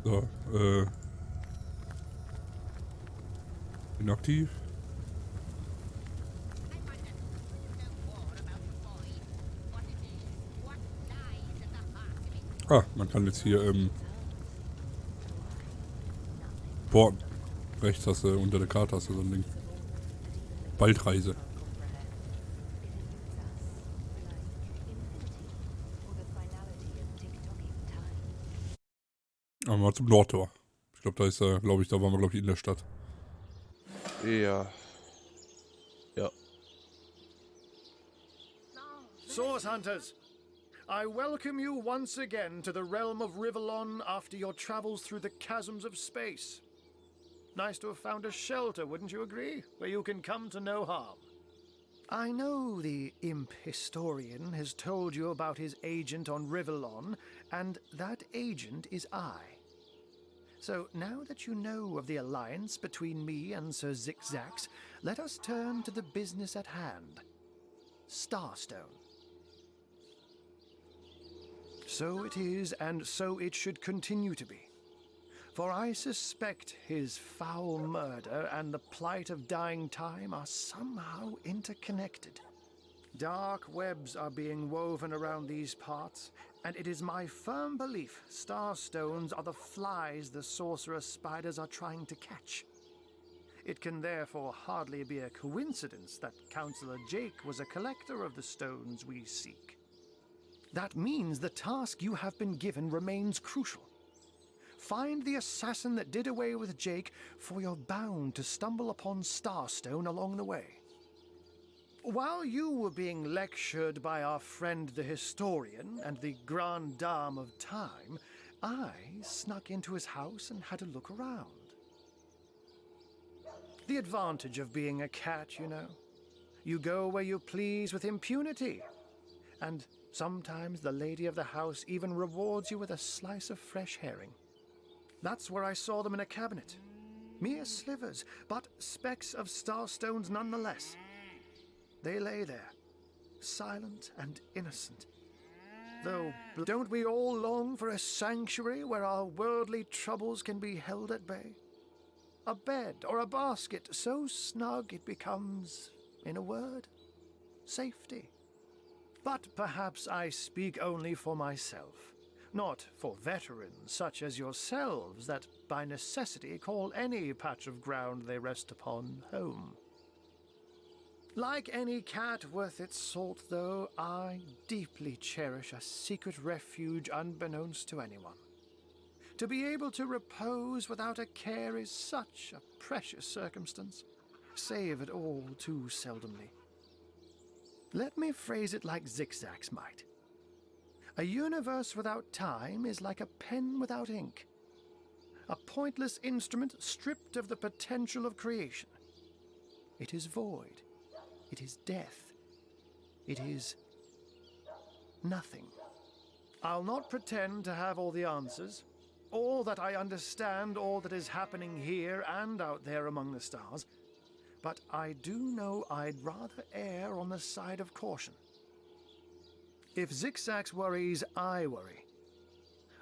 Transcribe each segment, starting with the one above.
So, inaktiv. Ah, man kann jetzt hier, boah, Rechtstaste unter der K-Taste, so ein Ding. Baldreise. Aber mal zum Nordtor. Ich glaube, da ist da waren wir, glaube ich, in der Stadt. Ja. Ja. Source Hunters, I welcome you once again to the realm of Rivellon after your travels through the chasms of space. Nice to have found a shelter, wouldn't you agree? Where you can come to no harm. I know the imp historian has told you about his agent on Rivellon, and that agent is I. So now that you know of the alliance between me and Sir Zixzax, let us turn to the business at hand. Starstone. So it is, and so it should continue to be. For I suspect his foul murder and the plight of dying time are somehow interconnected. Dark webs are being woven around these parts, and it is my firm belief starstones are the flies the sorcerer spiders are trying to catch. It can therefore hardly be a coincidence that Councillor Jake was a collector of the stones we seek. That means the task you have been given remains crucial. Find the assassin that did away with Jake, for you're bound to stumble upon Starstone along the way. While you were being lectured by our friend the historian and the grande dame of time, I snuck into his house and had a look around. The advantage of being a cat, you know. You go where you please with impunity. And sometimes the lady of the house even rewards you with a slice of fresh herring. That's where I saw them in a cabinet. Mere slivers, but specks of starstones nonetheless. They lay there, silent and innocent. Though, don't we all long for a sanctuary where our worldly troubles can be held at bay? A bed or a basket so snug it becomes, in a word, safety. But perhaps I speak only for myself, not for veterans such as yourselves that by necessity call any patch of ground they rest upon home. Like any cat worth its salt, though, I deeply cherish a secret refuge unbeknownst to anyone. To be able to repose without a care is such a precious circumstance, save it all too seldomly. Let me phrase it like Zixzax might. A universe without time is like a pen without ink. A pointless instrument stripped of the potential of creation. It is void. It is death. It is nothing. I'll not pretend to have all the answers, or that I understand all that is happening here and out there among the stars, but I do know I'd rather err on the side of caution. If Zixzax worries, I worry.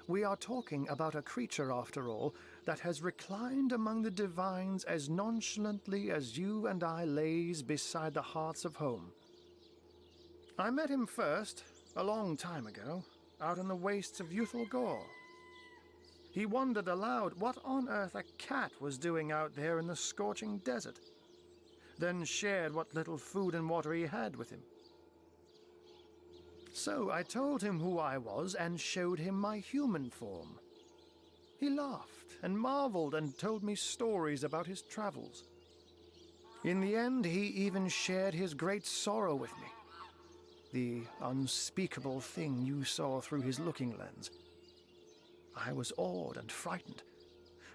We are talking about a creature, after all, that has reclined among the divines as nonchalantly as you and I laze beside the hearths of home. I met him first, a long time ago, out in the wastes of Youthful Gore. He wondered aloud what on earth a cat was doing out there in the scorching desert, then shared what little food and water he had with him. So I told him who I was and showed him my human form. He laughed and marveled and told me stories about his travels. In the end, he even shared his great sorrow with me. The unspeakable thing you saw through his looking lens. I was awed and frightened,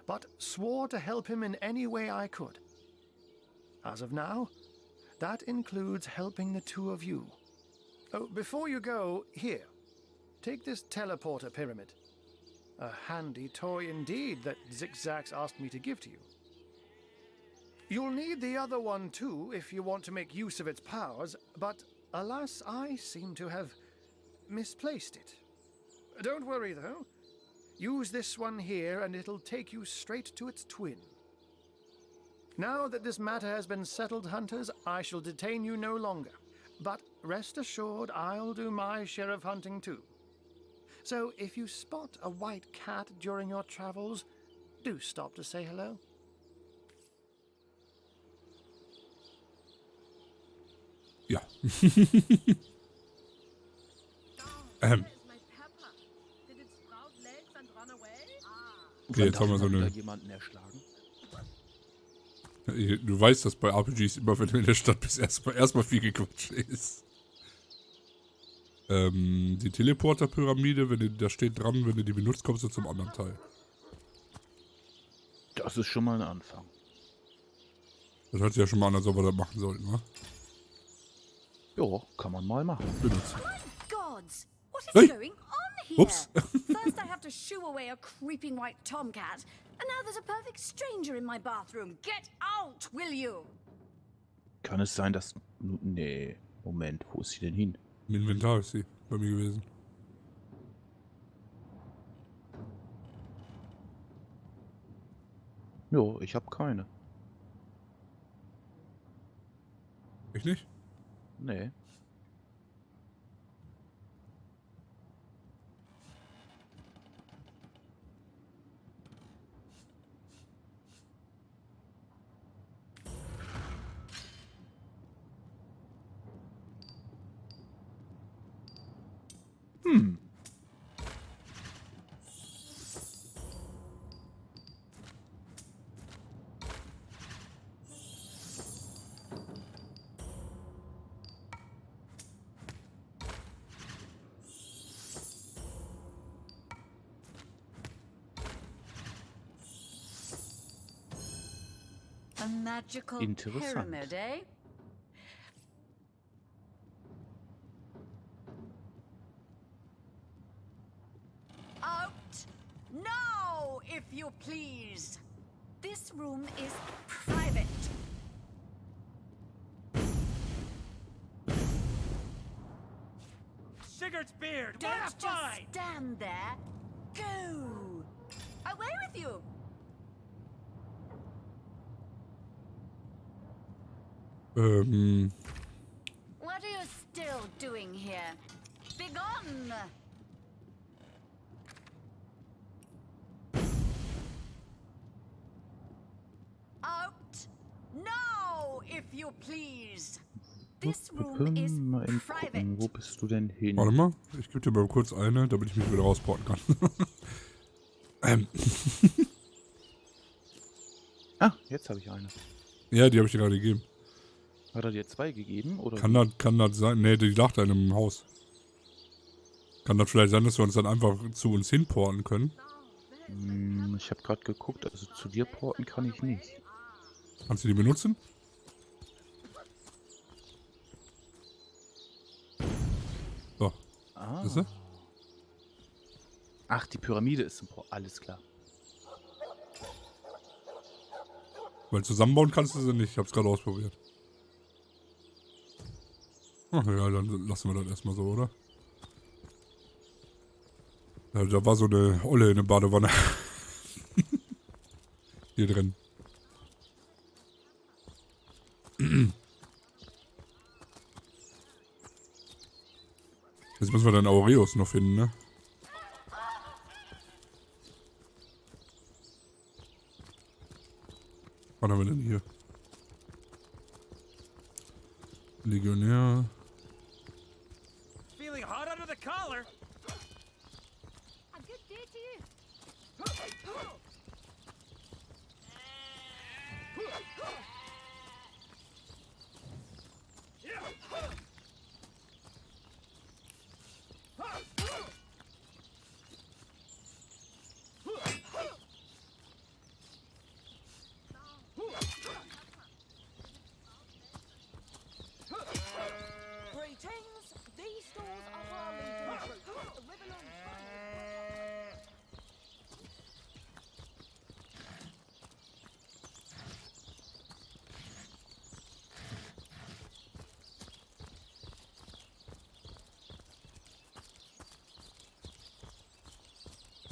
but swore to help him in any way I could. As of now, that includes helping the two of you. Oh, before you go, here, take this teleporter pyramid. A handy toy indeed that Zixzax asked me to give to you. You'll need the other one too if you want to make use of its powers, but alas, I seem to have misplaced it. Don't worry though. Use this one here and it'll take you straight to its twin. Now that this matter has been settled, hunters, I shall detain you no longer. But rest assured, I'll do my share of hunting too. So if you spot a white cat during your travels, do stop to say hello. Ja. Okay, jetzt haben wir so eine... jemanden erschlagen. Du weißt, dass bei RPGs immer, wenn du in der Stadt bist, erstmal viel gequatscht ist. Die Teleporter-Pyramide, da steht dran, wenn du die benutzt, kommst du zum anderen Teil. Das ist schon mal ein Anfang. Das hört sich ja schon mal an, als ob wir das machen sollten, ne? Ja, kann man mal machen. Benutzen. Gods, what is Hey. going on here? Ups. First I have to shoo away a creeping white tomcat, and now there's a perfect stranger in my bathroom. Get out, will you? Kann es sein, dass... Nee, Moment, wo ist sie denn hin? Im Inventar ist sie bei mir gewesen. Jo, ich habe keine. Ich nicht? Nee. A magical Interessant. pyramid, eh? Out now, if you please. This room is private. Sigurd's beard! What Don't a just find! stand there. Go! Away with you! What are you still doing here? Begone! Out now, if you please. This room is Mal eben gucken, private. wo bist du denn hin? Warte mal, ich gebe dir mal kurz eine, damit ich mich wieder rausporten kann. Ah, jetzt habe ich eine. Ja, die habe ich dir gerade gegeben. Hat er dir 2 gegeben? Oder Kann das sein? Ne, die lag da in einem Haus. Kann das vielleicht sein, dass wir uns dann einfach zu uns hinporten können? Ich habe gerade geguckt, also zu dir porten kann ich nicht. Kannst du die benutzen? So, Ah. siehst du? Ach, die Pyramide ist ein Port. Alles klar. Weil zusammenbauen kannst du sie nicht. Ich hab's gerade ausprobiert. Ach ja, dann lassen wir das erstmal so, oder? Ja, da war so eine Olle in der Badewanne. Hier drin. Jetzt müssen wir dann Aureus noch finden, ne? Was haben wir denn hier? Legionär. Feeling hot under the collar? A good day to you.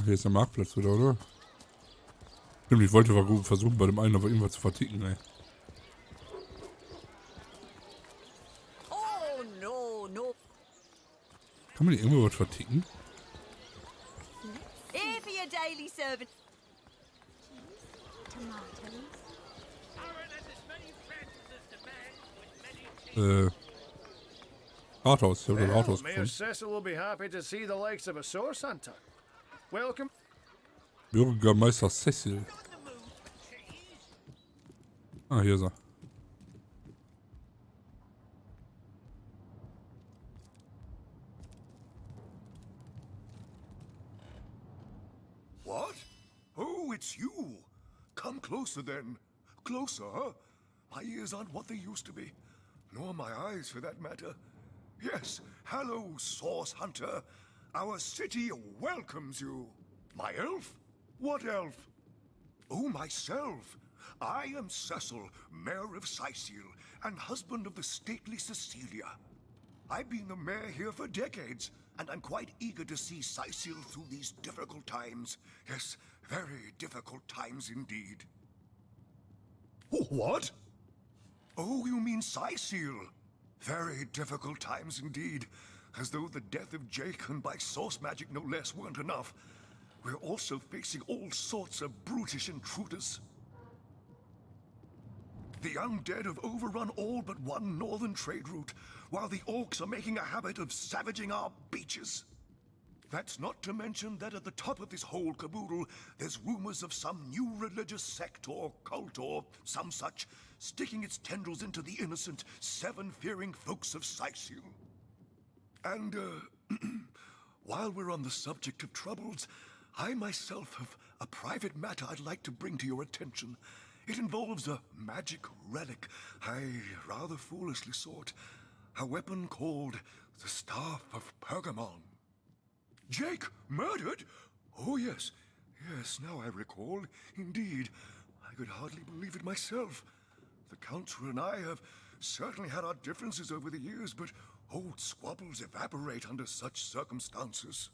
Hier ist der Marktplatz wieder, oder? Stimmt, ich wollte versuchen, bei dem einen aber irgendwas zu verticken, ey. Oh, no, no. Kann man hier irgendwo was verticken? Here for your daily service. Rathaus. Ich habe das Rathaus Mayor gefunden. Cecil will be happy to see the likes of a source hunter. Welcome. Bürgermeister Cecil. Ah, hier ist er. What? Oh, it's you. Come closer then. Closer, huh? My ears aren't what they used to be. Nor my eyes, for that matter. Yes, hello, Source Hunter. Our city welcomes you. My elf? What elf? Oh, myself. I am Cecil, Mayor of Sicil, and husband of the stately Cecilia. I've been the mayor here for decades, and I'm quite eager to see Sicil through these difficult times. Yes, very difficult times indeed. What? Oh, you mean Sicil? Very difficult times indeed. As though the death of Jake, and by source magic no less, weren't enough. We're also facing all sorts of brutish intruders. The undead have overrun all but one northern trade route, while the orcs are making a habit of savaging our beaches. That's not to mention that at the top of this whole caboodle, there's rumors of some new religious sect or cult or some such sticking its tendrils into the innocent, seven-fearing folks of Sicil. And, while we're on the subject of troubles, I myself have a private matter I'd like to bring to your attention. It involves a magic relic I rather foolishly sought, a weapon called the Staff of Pergamon. Jake murdered? Oh, yes. Yes, now I recall. Indeed. I could hardly believe it myself. The Council and I have certainly had our differences over the years, but old squabbles evaporate under such circumstances.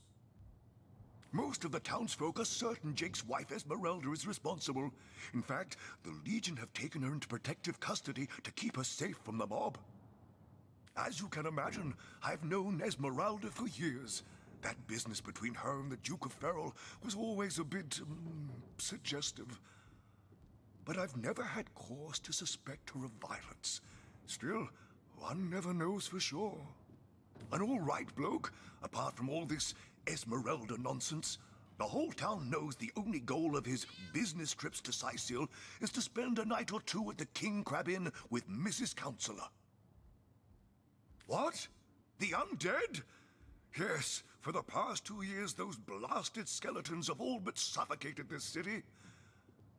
Most of the townsfolk are certain Jake's wife Esmeralda is responsible. In fact, the Legion have taken her into protective custody to keep her safe from the mob. As you can imagine, I've known Esmeralda for years. That business between her and the Duke of Ferrol was always a bit suggestive. But I've never had cause to suspect her of violence. Still, one never knows for sure. An all right bloke, apart from all this Esmeralda nonsense. The whole town knows the only goal of his business trips to Sicil is to spend a night or two at the King Crab Inn with Mrs. Counselor. What? The undead? Yes, for the past 2 years those blasted skeletons have all but suffocated this city.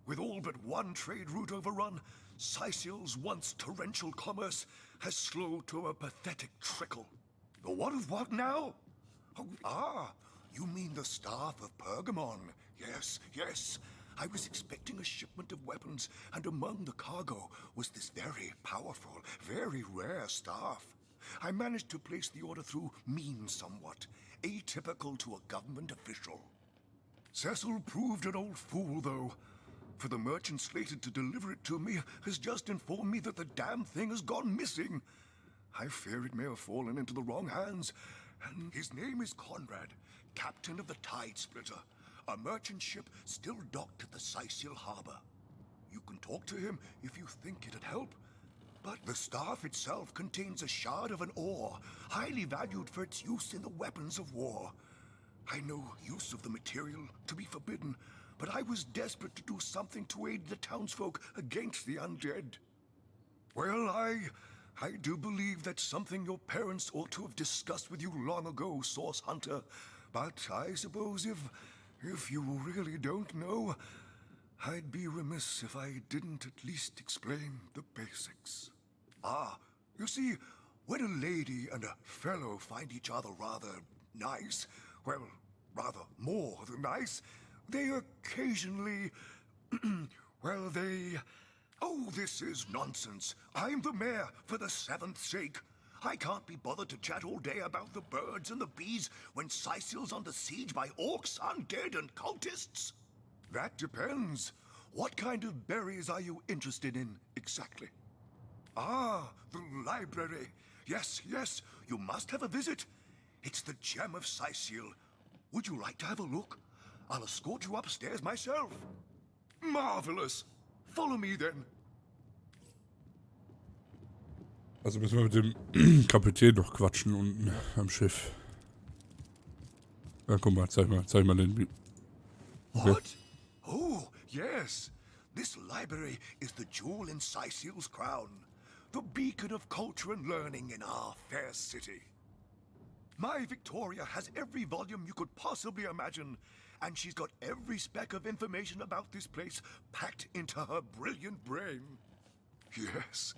With all but one trade route overrun, Sicil's once torrential commerce has slowed to a pathetic trickle. The what of what now? Oh, you mean the Staff of Pergamon. Yes, yes. I was expecting a shipment of weapons, and among the cargo was this very powerful, very rare staff. I managed to place the order through means somewhat, atypical to a government official. Cecil proved an old fool, though, for the merchant slated to deliver it to me has just informed me that the damn thing has gone missing. I fear it may have fallen into the wrong hands, and his name is Conrad, captain of the Tide Splitter, a merchant ship still docked at the Sicil harbor. You can talk to him if you think it'd help. But the staff itself contains a shard of an ore, highly valued for its use in the weapons of war. I know use of the material to be forbidden, but I was desperate to do something to aid the townsfolk against the undead. Well, I do believe that's something your parents ought to have discussed with you long ago, Source Hunter. But I suppose if you really don't know, I'd be remiss if I didn't at least explain the basics. Ah, you see, when a lady and a fellow find each other rather nice, well, rather more than nice, they occasionally, well, they... Oh, this is nonsense. I'm the mayor for the 7th sake. I can't be bothered to chat all day about the birds and the bees when Sicil's under siege by orcs, undead, and cultists. That depends. What kind of berries are you interested in exactly? Ah, the library. Yes, yes, you must have a visit. It's the gem of Sicil. Would you like to have a look? I'll escort you upstairs myself. Marvelous. Follow me then. Also müssen wir mit dem Kapitän noch quatschen unten am Schiff. Ja, guck mal, zeig mal den. Okay. What? Oh, yes. This library is the jewel in Sicil's crown. The beacon of culture and learning in our fair city. My Victoria has every volume you could possibly imagine, and she's got every speck of information about this place packed into her brilliant brain. Yes,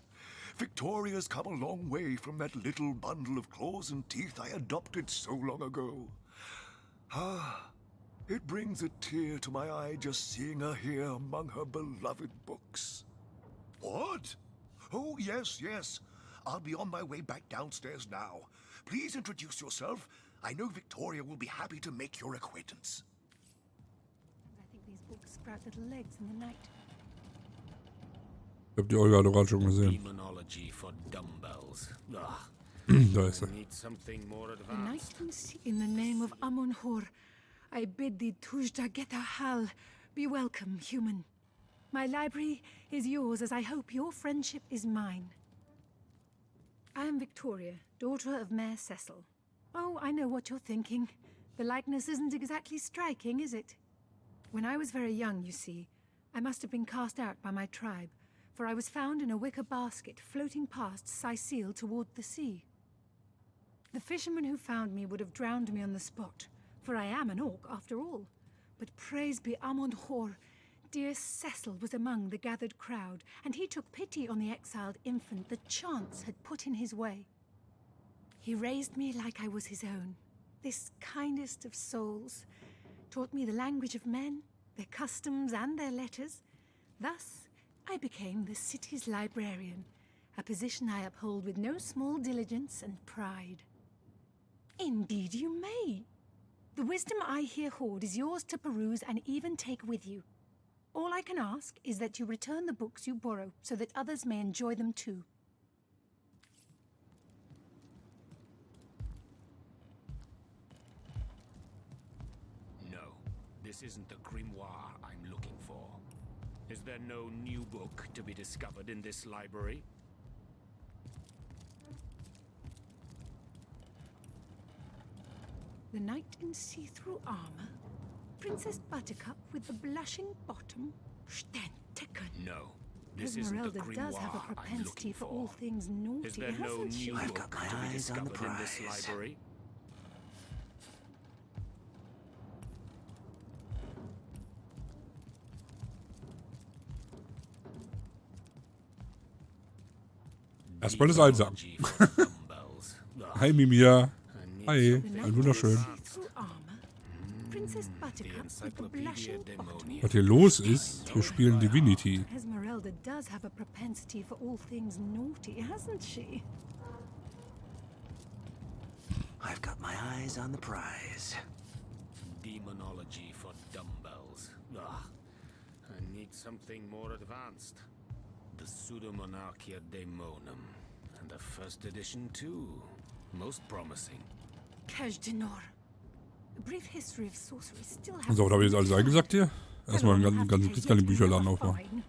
Victoria's come a long way from that little bundle of claws and teeth I adopted so long ago. Ah, it brings a tear to my eye just seeing her here among her beloved books. What? Oh, yes, yes. I'll be on my way back downstairs now. Please introduce yourself. I know Victoria will be happy to make your acquaintance. I think these books sprout little legs in the night. Ich hab die Olga gerade schon gesehen. Demonology for dumbbells. Ugh. Da ist er. Need something more The night advanced. in the name of Amun-Hor, I bid thee Tujda Geta Hal, be welcome, human. My library is yours, as I hope your friendship is mine. I am Victoria, daughter of Mayor Cecil. Oh, I know what you're thinking. The likeness isn't exactly striking, is it? When I was very young, you see, I must have been cast out by my tribe, for I was found in a wicker basket floating past Sicil toward the sea. The fisherman who found me would have drowned me on the spot, for I am an orc after all. But praise be Amun-Hor, dear Cecil was among the gathered crowd, and he took pity on the exiled infant that chance had put in his way. He raised me like I was his own, this kindest of souls, taught me the language of men, their customs and their letters. Thus, I became the city's librarian, a position I uphold with no small diligence and pride. Indeed you may. The wisdom I here hoard is yours to peruse and even take with you. All I can ask is that you return the books you borrow so that others may enjoy them too. No, this isn't the grimoire I'm looking for. Is there no new book to be discovered in this library? The knight in see-through armor, Princess Buttercup with the blushing bottom, Stentiken. No, this isn't the Esmeralda does have a grimoire I'm propensity looking for all for. things naughty, Is there no hasn't she? new I've book got my to be eyes on the discovered in this prize. library? Erstmal das Einsagen. Demonology for dumbbells. Ugh. Hi Mimia. I need Hi. The something knight Ein wunderschön. in see-through armor, Princess The Buttercup with the Encyclopedia blushing bottom. Demonium. Was hier los ist, wir spielen Divinity. Esmeralda does have a propensity for all things naughty, hasn't she? I've got my eyes on the prize. Demonology for dumbbells. Ugh. I need something more advanced. The Pseudomonarchia Daemonum. And the first edition too. Most promising. Kajdenor. A brief history of sorcery still has. So, was habe ich jetzt alles eingesagt hier? Erstmal ganz kleine Bücherladen aufmachen.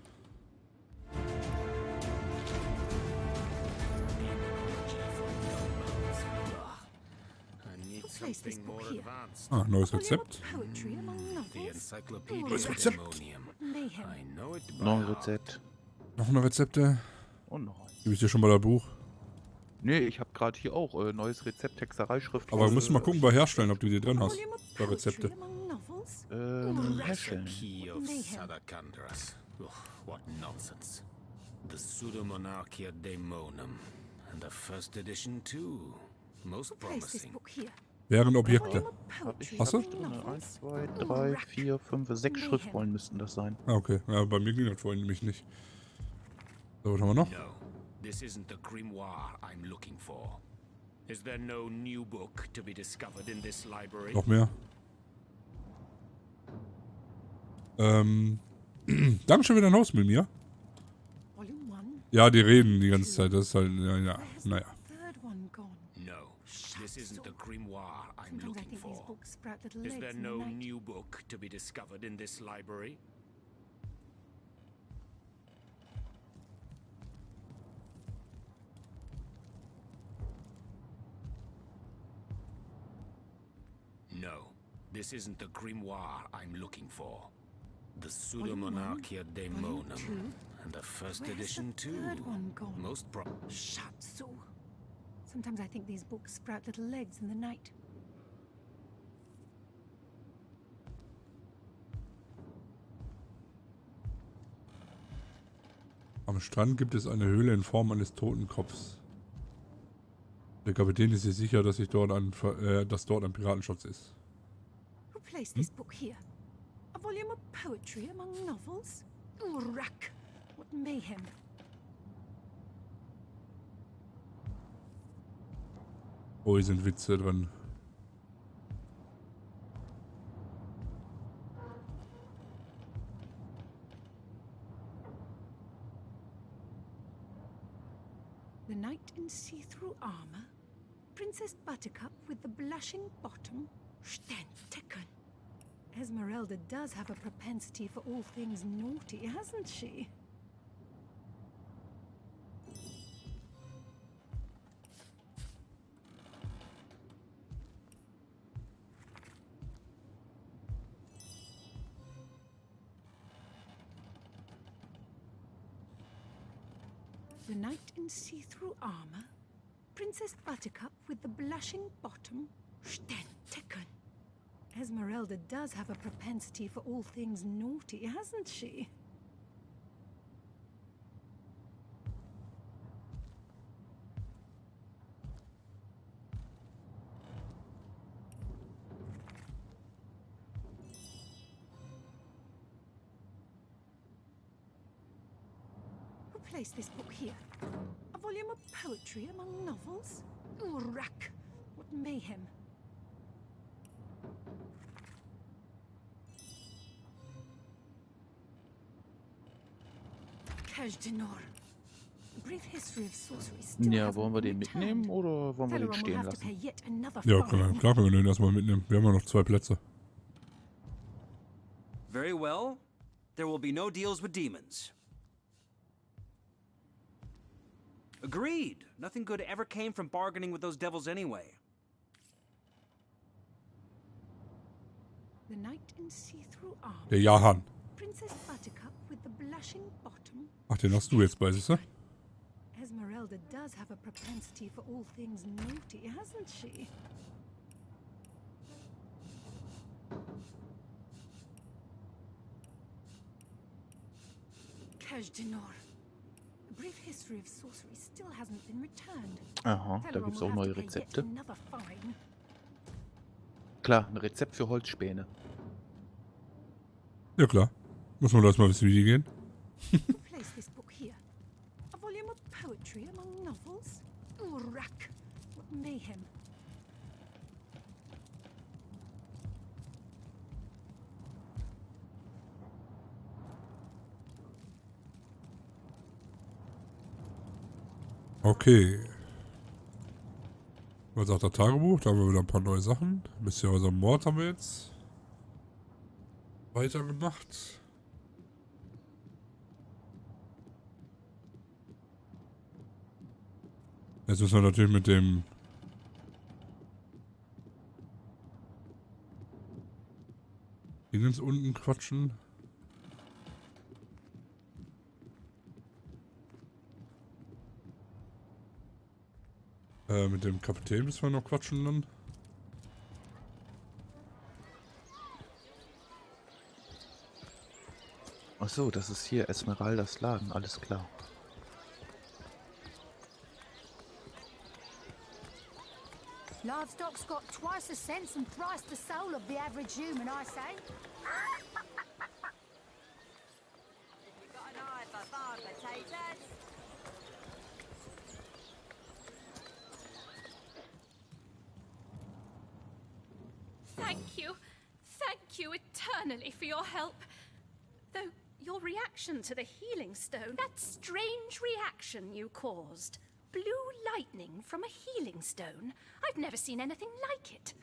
Demonology for dumbbells. Ugh. I need Place this something book more here. advanced. Ah, neues Volume of Rezept. poetry among The novels. Encyclopedia Neues Rezept. Demonium. Mayhem. I know it by Noch ein heart. Rezept. Noch eine Rezepte. Und noch eins. Gebe ich dir schon mal das Buch. Nee, ich habe gerade hier auch neues Rezept, Texterei-Schrift. Aber wir müssen mal gucken bei Herstellen, ob du die drin hast. Volume of Bei poetry Rezepte. among novels. Herstellen. Key of Mayhem. Sadakandras. Ugh, what nonsense. The Pseudomonarchia Daemonum. And the first edition too. Most Place this promising. book here. Wären Objekte. Volume of poetry Hast du? among Drin. novels. 1, 2, 3, 4, 5, 6 Schriftrollen müssten das sein. Ah, okay. Ja, bei mir ging das vorhin nämlich nicht. So, was haben wir noch? No, this isn't the grimoire I'm looking for. Is there no new book to be discovered in this library? Noch mehr. Dankeschön für dein Haus mit mir. Volume 1. Ja, die reden die ganze Zeit. Das ist halt, naja. Third one gone. No, this isn't the grimoire I'm Sometimes I looking think these for. books sprout little Is legs there in the no night. new book to be discovered in this library? No, this isn't the grimoire I'm looking for. The Pseudomonarchia Daemonum, two. and the first Where's edition the too. third one gone? Most pro. Shut so. Sometimes I think these books sprout little legs in the night. Am Strand gibt es eine Höhle in Form eines Totenkopfs. Der Kapitän ist sich sicher, dass dort ein Piratenschatz ist. Who placed this book here? A volume of poetry among novels? Urack! What mayhem! Oh, hier sind Witze drin. The knight in see-through armor? Princess Buttercup with the blushing bottom? Stenticken! Esmeralda does have a propensity for all things naughty, hasn't she? The knight in see-through armor? Princess Buttercup with the blushing bottom? Stenticken! Esmeralda does have a propensity for all things naughty, hasn't she? Who placed this book here? A volume of poetry among novels? Urack! What mayhem! Ja, wollen wir den mitnehmen oder wollen wir den stehen lassen? Ja, klar können wir den erstmal mitnehmen. Wir haben ja noch 2 Plätze. Very well. There will be no deals with demons. Agreed. Nothing good ever came from bargaining with those devils anyway. The knight in see-through armor. Der Jahan. Princess Buttercup with the blushing bottom. Ach, den hast du jetzt bei, siehst du? Esmeralda does have a propensity for all things naughty, hasn't she? A brief history of sorcery still hasn't been returned. Aha, da gibt's auch neue Rezepte. Klar, ein Rezept für Holzspäne. Ja klar. Muss man erstmal wissen, wie die gehen. Who placed this book here? A volume of poetry among novels? Urack! What mayhem! Okay. Was sagt das Tagebuch? Da haben wir wieder ein paar neue Sachen. Mysteriöser Mord haben wir jetzt weitergemacht. Jetzt müssen wir natürlich mit dem Dingens unten quatschen. Mit dem Kapitän müssen wir noch quatschen dann. Ach so, das ist hier Esmeraldas Laden, alles klar. Livestock's got twice the sense and thrice the soul of the average human, I say. You got an eye for farm potatoes? Thank you. Thank you eternally for your help. Though your reaction to the healing stone, that strange reaction you caused. Blue lightning from a healing stone. I've never seen anything like it.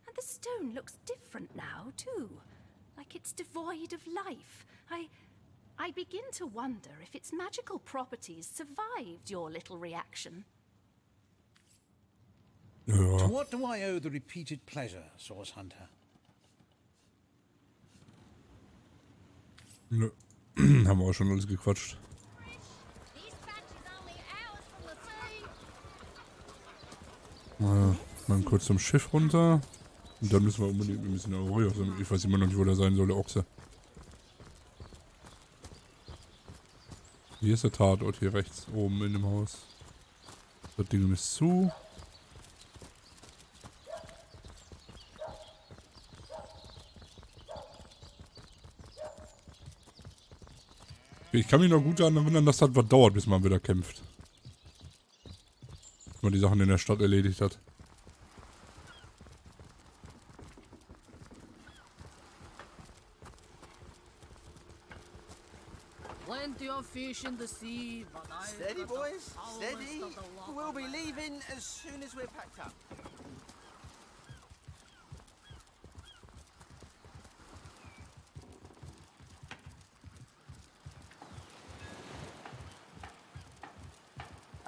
And the stone looks different now, too. Like it's devoid of life. I begin to wonder if its magical properties survived your little reaction. To what do I owe the repeated pleasure, Source Hunter? Nö. Haben wir auch schon alles gequatscht. Mal kurz zum Schiff runter. Und dann müssen wir unbedingt ein bisschen Aurora. Ich weiß immer noch nicht, wo der sein soll, der Ochse. Hier ist der Tatort, hier rechts oben in dem Haus. Das Ding ist zu. Ich kann mich noch gut daran erinnern, dass das was dauert, bis man wieder kämpft. Bis man die Sachen in der Stadt erledigt hat. Plenty of fish in the sea, but Steady, boys, steady. We'll be leaving as soon as we're packed up.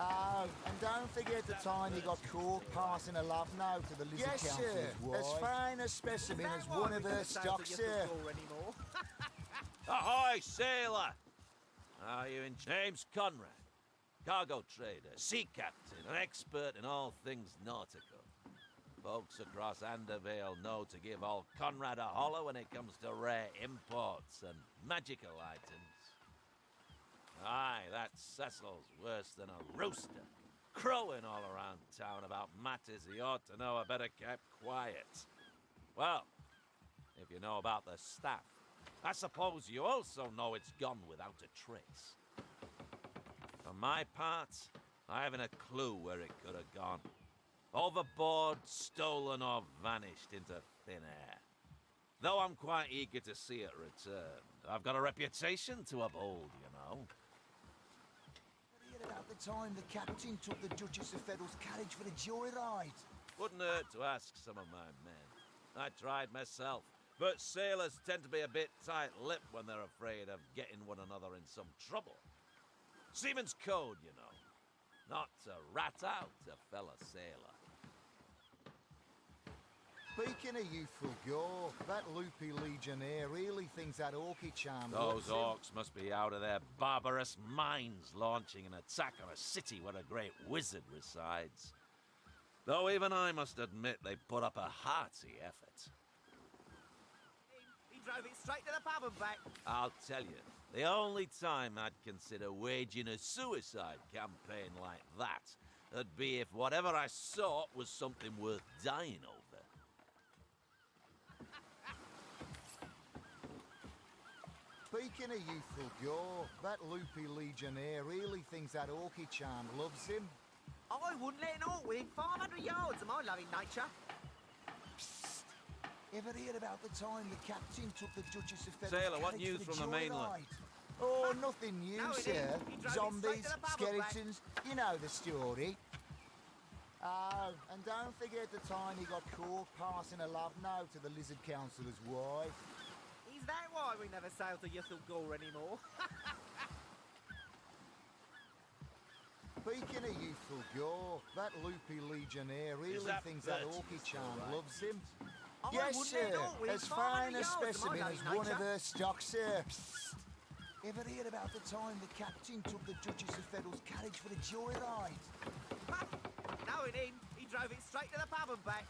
Oh, and don't forget the time he got caught passing a love note to the Lizard Council's wife. As fine a specimen as one of her stock, sir. Ahoy, sailor! Are you in James Conrad? Cargo trader, sea captain, an expert in all things nautical. Folks across Andervale know to give old Conrad a holler when it comes to rare imports and magical items. Aye, that Cecil's worse than a rooster, crowing all around town about matters he ought to know are better kept quiet. Well, if you know about the staff, I suppose you also know it's gone without a trace. For my part, I haven't a clue where it could have gone. Overboard, stolen, or vanished into thin air. Though I'm quite eager to see it return. I've got a reputation to uphold, you know. About the time the captain took the Duchess of Federal's carriage for the joyride. Wouldn't hurt to ask some of my men. I tried myself, but sailors tend to be a bit tight-lipped when they're afraid of getting one another in some trouble. Seaman's code, you know. Not to rat out a fellow sailor. Speaking of youthful gore, that loopy legionnaire really thinks that orky charm. Those orcs must be out of their barbarous minds launching an attack on a city where a great wizard resides. Though even I must admit they put up a hearty effort. He drove it straight to the pub and back. I'll tell you, the only time I'd consider waging a suicide campaign like that would be if whatever I sought was something worth dying over. Speaking of youthful gore, that loopy legionnaire really thinks that orky charm loves him. I wouldn't let an orc within 500 yards of my loving nature. Psst. Ever heard about the time the captain took the Duchess of Federal's Sailor, what carriage news for the from the mainland? joyride? Oh, nothing new, No, it sir. ain't. He drove it Zombies, straight to the pub and back. skeletons, you know the story. Oh, and don't forget the time he got caught passing a love note to the Lizard Councilor's wife. Is that why we never sail to Yuthel Gore anymore? Speaking of youthful gore, that loopy legionnaire really thinks that orky charm loves him. Yes, sir. As fine a specimen as one of her stock, sir. Psst. Ever heard about the time the captain took the Duchess of Federal's carriage for the joyride? No, it ain't. He drove it straight to the pub and back.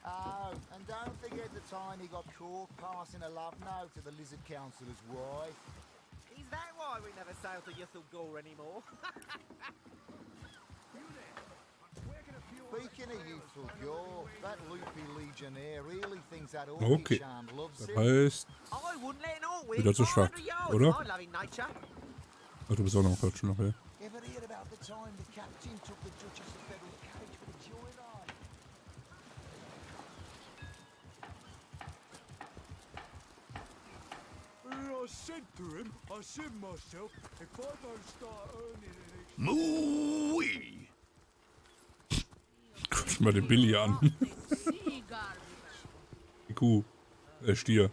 Oh, and don't forget the time he got caught passing a love note to the Lizard Councilor's wife. Is that why we never sail to Yuthel Gore anymore? Speaking of youthful gore, that loopy legionnaire really thinks that orky Okay, charm loves das him. heißt, I wouldn't let an orc wieder within zu stark, 500 yards oder? of my loving nature. Ach, du bist auch noch Quatsch nachher. Ever heard about the time the captain took the Duchess of Federal's carriage for the joyride? said to him, I said myself, if I don't start earning an Mui! Guck mal den Billy an. Die Kuh. Stier.